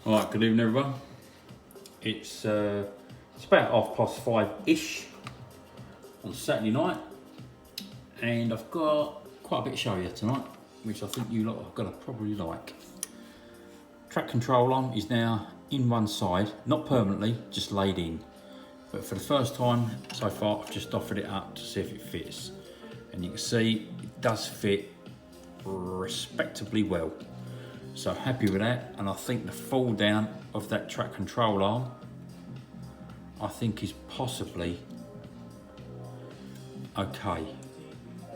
Alright, good evening everyone. It's about 5:30-ish on Saturday night, and I've got quite a bit to show you tonight, which I think you lot are gonna probably like. Track control arm is now in one side, not permanently, just laid in. But for the first time so far, I've just offered it up to see if it fits. And you can see it does fit respectably well. So happy with that, and I think the fall down of that track control arm, I think is possibly okay,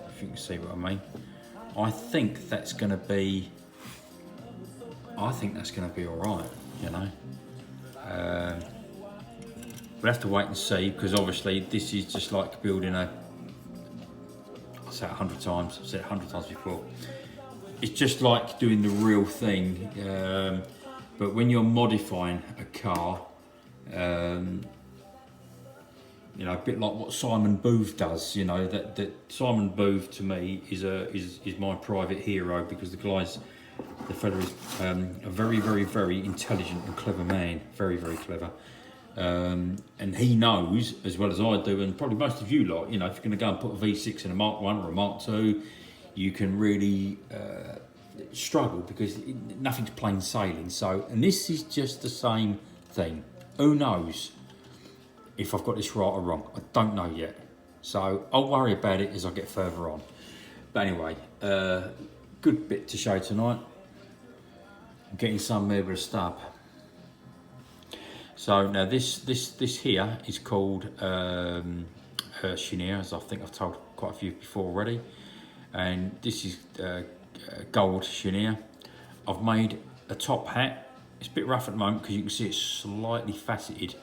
if you can see what I mean. I think that's going to be all right, you know. We'll have to wait and see, because obviously this is just like building I've said it 100 times, I've said it 100 times before. It's just like doing the real thing, but when you're modifying a car, you know, a bit like what Simon Booth does. You know, that Simon Booth to me is my private hero, because the fella is a very, very, very intelligent and clever man, very, very clever, and he knows as well as I do, and probably most of you lot. You know, if you're going to go and put a V6 in a Mark 1 or a Mark 2, you can really struggle, because nothing's plain sailing. So, and this is just the same thing. Who knows if I've got this right or wrong? I don't know yet. So I'll worry about it as I get further on. But anyway, good bit to show tonight. I'm getting somewhere with a stub. So now this here is called Chenier, as I think I've told quite a few before already. And this is gold Chenier. I've made a top hat. It's a bit rough at the moment because you can see it's slightly faceted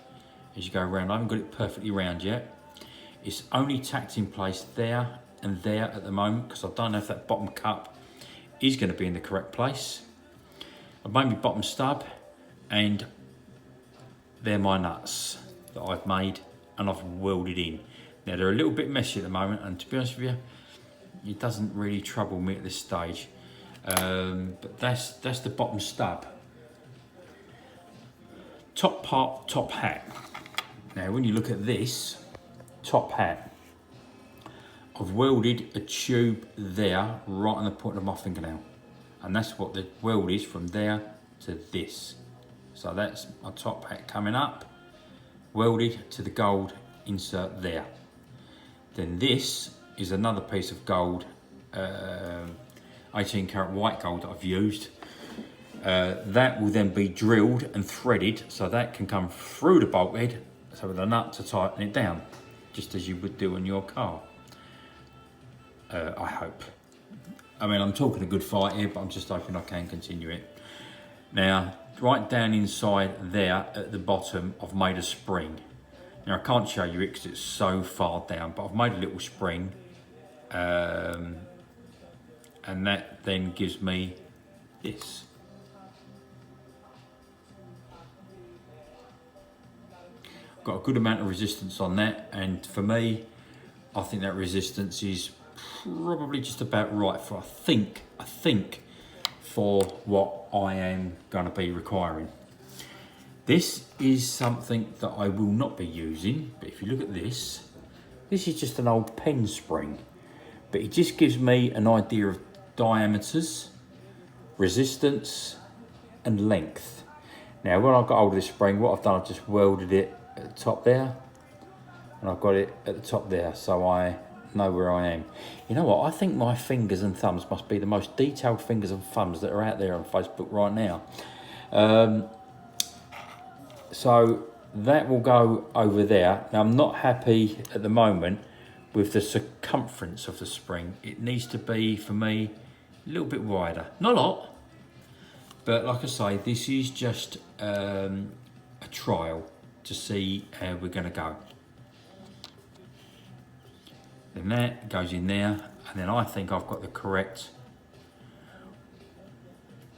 as you go around. I haven't got it perfectly round yet. It's only tacked in place there and there at the moment, because I don't know if that bottom cup is going to be in the correct place. I've made my bottom stub, and they're my nuts that I've made and I've welded in. Now they're a little bit messy at the moment, and to be honest with you, it doesn't really trouble me at this stage. But that's the bottom stub. Top part, top hat. Now when you look at this top hat, I've welded a tube there right on the point of my fingernail, and that's what the weld is from there to this. So that's my top hat coming up, welded to the gold insert there. Then this is another piece of gold, 18 karat white gold that I've used. That will then be drilled and threaded, so that can come through the bulkhead, so with a nut to tighten it down, just as you would do on your car. I hope. I mean, I'm talking a good fight here, but I'm just hoping I can continue it. Now, right down inside there at the bottom, I've made a spring. Now I can't show you it because it's so far down, but I've made a little spring, and that then gives me this. Got a good amount of resistance on that, and for me, I think that resistance is probably just about right for, I think for what I am going to be requiring. This is something that I will not be using, but if you look at this is just an old pen spring, but it just gives me an idea of diameters, resistance and length. Now when I got hold of this spring, what I've done, I've just welded it at the top there, and I've got it at the top there, so I know where I am. You know what, I think my fingers and thumbs must be the most detailed fingers and thumbs that are out there on Facebook right now. So that will go over there. Now I'm not happy at the moment with the circumference of the spring. It needs to be, for me, a little bit wider. Not a lot, but like I say, this is just a trial to see how we're going to go. Then that goes in there, and then I think I've got the correct,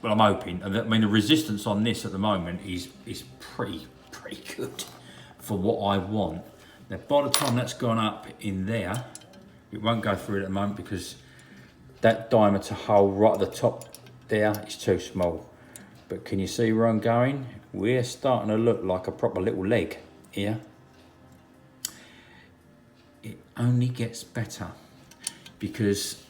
well, I'm hoping. I mean, the resistance on this at the moment is pretty good for what I want. Now, by the time that's gone up in there, it won't go through it at the moment, because that diameter hole right at the top there is too small. But can you see where I'm going? We're starting to look like a proper little leg here. It only gets better because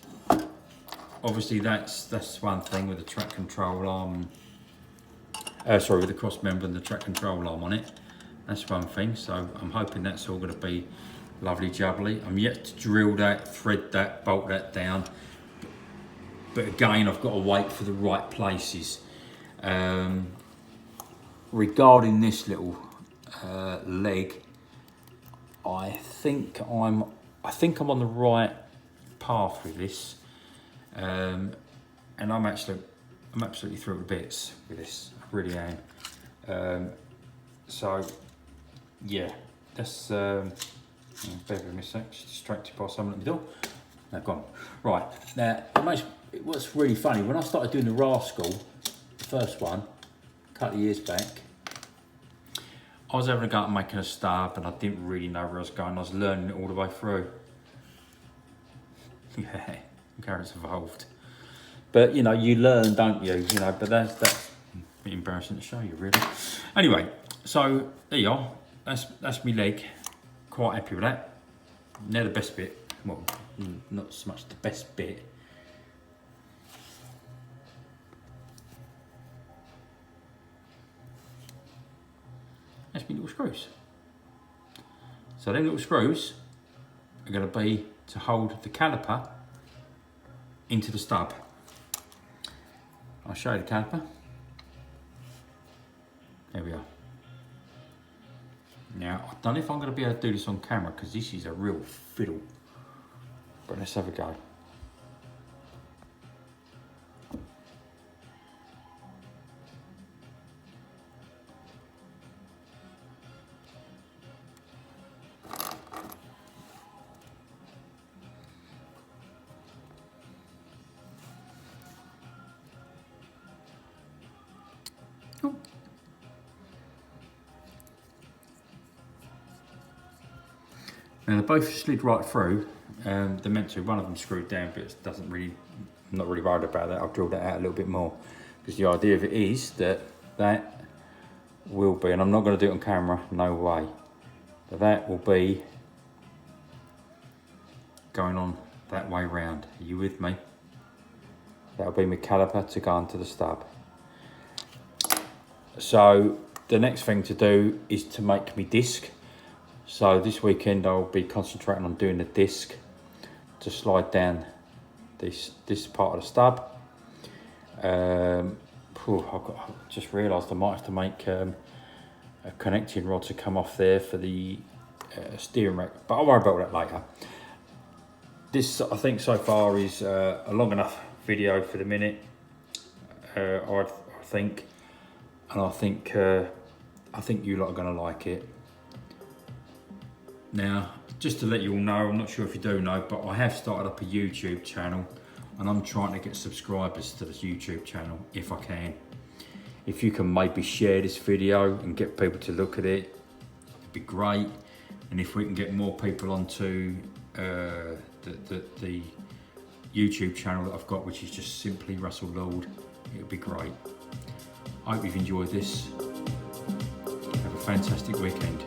obviously that's one thing with the track control arm. Sorry, with the cross member and the track control arm on it. That's one thing. So I'm hoping that's all going to be lovely jubbly. I'm yet to drill that, thread that, bolt that down. But again, I've got to wait for the right places. Regarding this little leg, I think I'm on the right path with this, and I'm absolutely thrilled to bits with this. I really am. So yeah, that's bear with me a sec. Just distracted by someone at the door. No, gone. Right now, what's really funny, when I started doing the Rascal, the first one, a couple of years back, I was having a go at making a stub and I didn't really know where I was going. I was learning it all the way through. Yeah, carrots evolved. But you know, you learn, don't you? You know, but that's a bit embarrassing to show you, really. Anyway, so there you are. That's my leg. Quite happy with that. Now the best bit. Well, not so much the best bit. That's my little screws. So them little screws are going to be to hold the caliper into the stub. I'll show you the caliper. There we are. Now, I don't know if I'm going to be able to do this on camera because this is a real fiddle. But let's have a go. Oh. Now they're both slid right through. They're meant to. One of them screwed down, but it doesn't really. I'm not really worried about that. I'll drill that out a little bit more because the idea of it is that will be, and I'm not going to do it on camera. No way. But that will be going on that way round. Are you with me? That'll be my caliper to go onto the stub. So the next thing to do is to make me disc. So this weekend I'll be concentrating on doing the disc to slide down this part of the stub. I just realised I might have to make a connecting rod to come off there for the steering rack, but I'll worry about that later. This, I think, so far is a long enough video for the minute. I think, and I think you lot are going to like it. Now, just to let you all know, I'm not sure if you do know, but I have started up a YouTube channel and I'm trying to get subscribers to this YouTube channel if I can. If you can maybe share this video and get people to look at it, it'd be great. And if we can get more people onto the YouTube channel that I've got, which is just simply Russell Lord, it would be great. I hope you've enjoyed this. Have a fantastic weekend.